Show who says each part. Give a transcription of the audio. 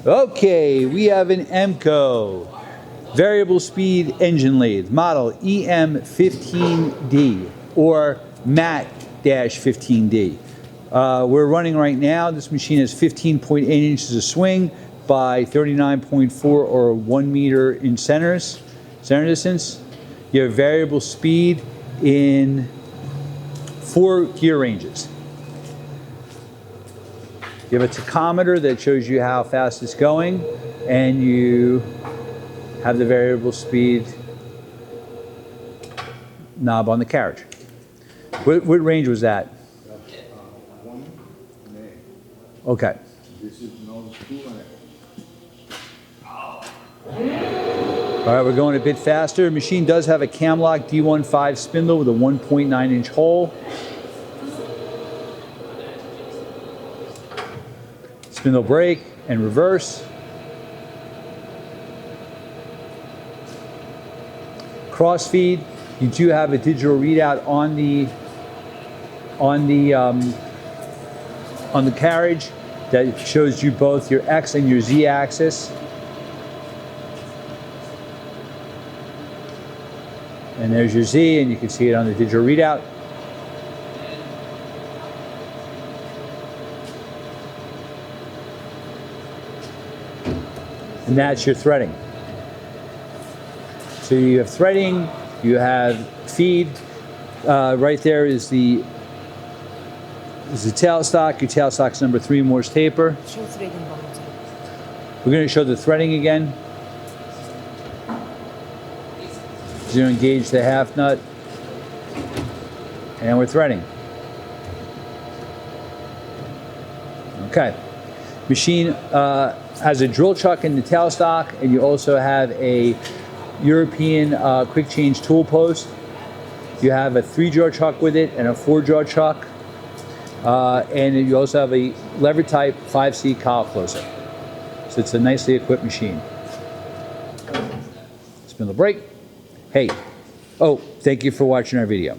Speaker 1: Okay, we have an EMCO variable speed engine lathe, model EM15D or MAT-15D. We're running right now. This machine has 15.8 inches of swing by 39.4 or 1 meter in center distance. You have variable speed in 4 gear ranges. You have a tachometer that shows you how fast it's going, and you have the variable speed knob on the carriage. What range was that? Okay. All right, we're going a bit faster. The machine does have a CAMLOCK D15 spindle with a 1.9 inch hole. Spindle brake and reverse. Cross feed. You do have a digital readout on the carriage that shows you both your X and your Z axis. And there's your Z, and you can see it on the digital readout. And that's your threading. So you have threading, you have feed. Right there is the tailstock. Your tailstock's number 3 Morse taper. We're going to show the threading again. So you engage the half nut, and we're threading. Okay. Machine has a drill chuck in the tailstock, and you also have a European quick change tool post. You have a 3-jaw chuck with it and a 4-jaw chuck. And you also have a lever type 5C collar closer. So it's a nicely equipped machine. Spindle brake. Hey, thank you for watching our video.